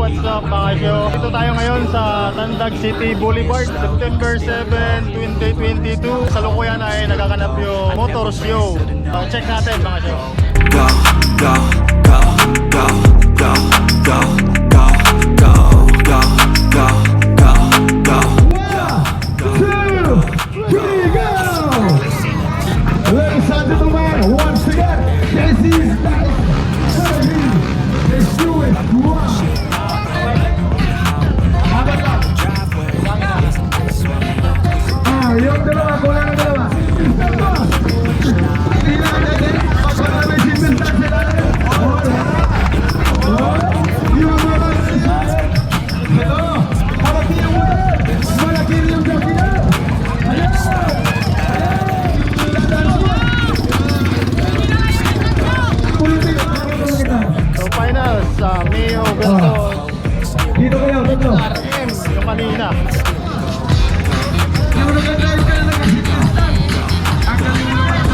what's up mga show? Dito tayo ngayon sa Tandag City Boulevard, September 7, 2022. Sa lukuyan ay nagaganap yung Motorshow. Check natin mga show. Go, go, go, go, go, go, go, go, go, go, go, go. 1, 2, 3, go! Ladies and gentlemen, once again, this is let's do it. Yung dalawa, kulang ang dalawa. Tingnan natin, pag may simentan sila. Yung mga ito, malaki yung ulit. Malaki yung gapina. Ayan! So finals sa Mio Benton. Dito kayo, dito. RM yung kanina. Yung nag-drive ka na nag-simentan. Ang galing mo kayo.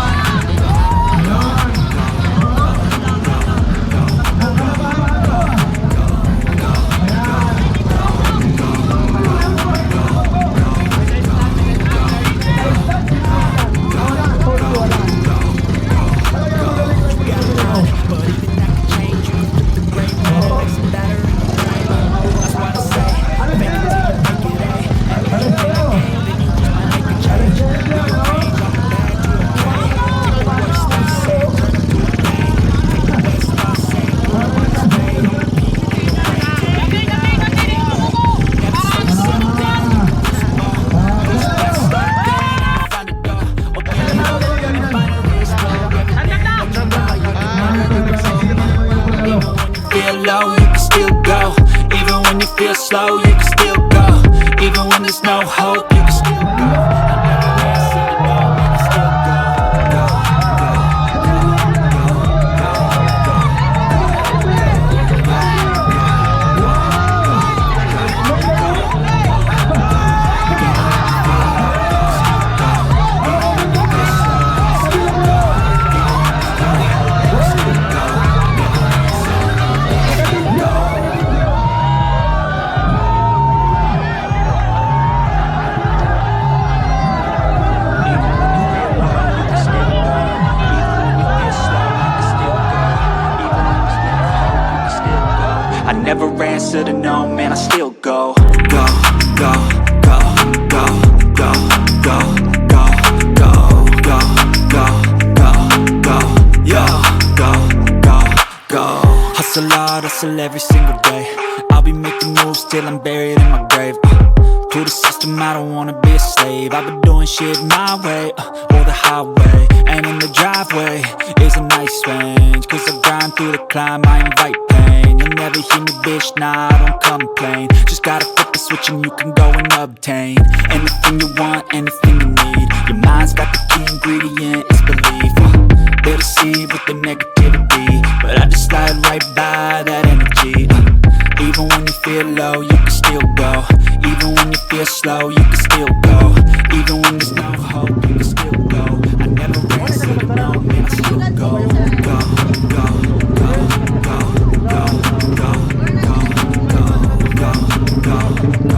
Low, you can still go. Even when you feel slow, you can still go. Even when there's no hope, you can still go. I never answer to no, man, I still go. Go, go, go, go, go, go, go, go, go, go, go, go, yeah, go, go, go. Hustle hard, hustle every single day. I'll be making moves till I'm buried in my grave. To the system, I don't wanna be a slave. I've been doing shit my way, or the highway. And in the driveway is a nice range. Cause I grind through the climb, I invite pain. You'll never hear me, bitch, nah, I don't complain. Just gotta flip the switch and you can go and obtain anything you want, anything you need. Your mind's got the key ingredient, it's belief. They'll deceive with the negativity, but I just slide right by that energy. Even when you feel low, you can still go. Even when you feel slow, you can still go. Even when there's no hope, you can still go. I never answer to no, man, I still go. Go, go, go, go, go, go, go, go, go, go, go,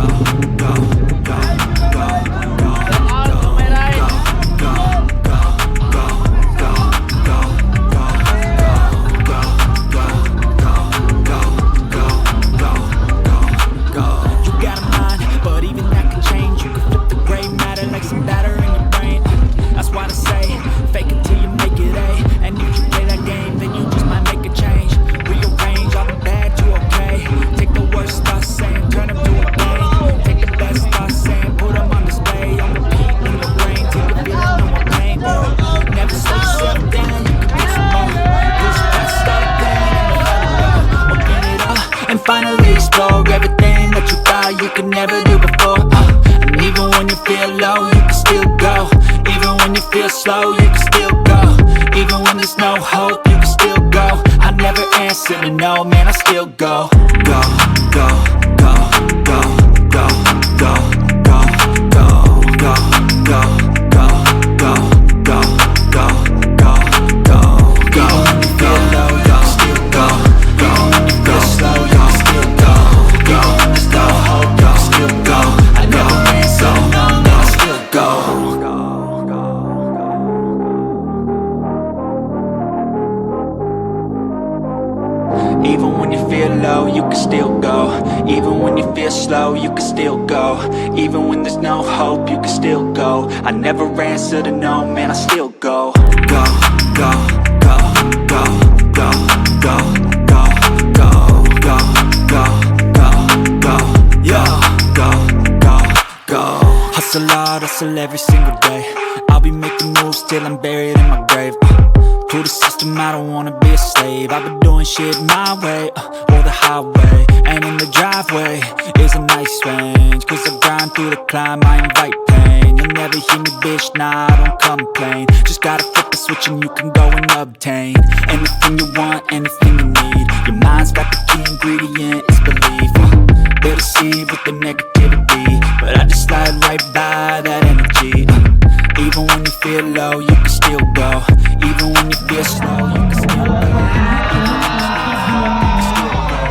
finally explore everything that you thought you could never do before. And even when you feel low, you can still go. Even when you feel slow, you can still go. Even when there's no hope, you can still go. I never answer to no, man, I still go. Go, go, go, go, go, go, go, go, go, go, go, go, go, go, go, go, go. Even when you feel low, you can still go. Even when you feel slow, you can still go. you can still go. Even when you feel slow, you can still go. Even when there's no hope, you can still go. I never answer to no, man, I still go. Go, go, go, go, go, go, go, go, go, go, go, go, yeah, go, go, go. Hustle hard, hustle every single day. I'll be making moves till I'm buried in my grave. To the system, I don't wanna be a slave. I've been doing shit my way, or the highway. And in the driveway is a nice range. Cause I grind through the climb, I invite pain. You'll never hear me, bitch, nah, I don't complain. Just gotta flip the switch and you can go and obtain anything you want, anything you need. Your mind's got the key ingredient, it's belief. They'll deceive with the negativity, but I just slide right by that energy. Even when you feel low, you can still go. Even when you feel slow, you can still go.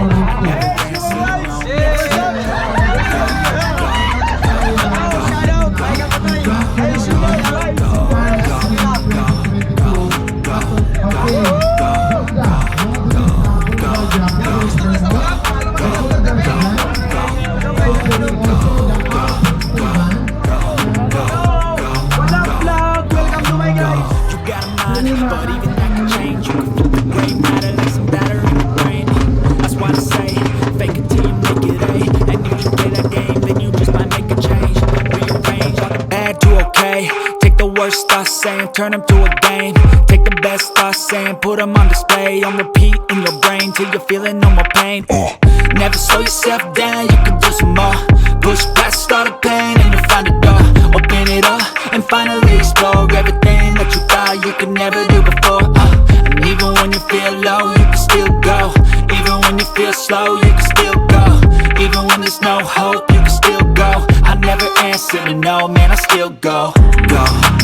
Even when you but even that can change. You can flip the gray matter like some batter in the brain. That's why I say, fake it till you make it A. And if you play that game, then you just might make a change. Rearrange all the bad to okay. Take the worst thoughts saying, turn them to a game. Take the best thoughts saying, put them on display. On repeat in your brain till you're feeling no more pain. Never slow yourself down, you can do some more. Push past all the pain and you'll find a door. Open it up and finally explore everything that you thought you could never do before. And even when you feel low, you can still go. Even when you feel slow, you can still go. Even when there's no hope, you can still go. I never answer to no, man, I still go. Go.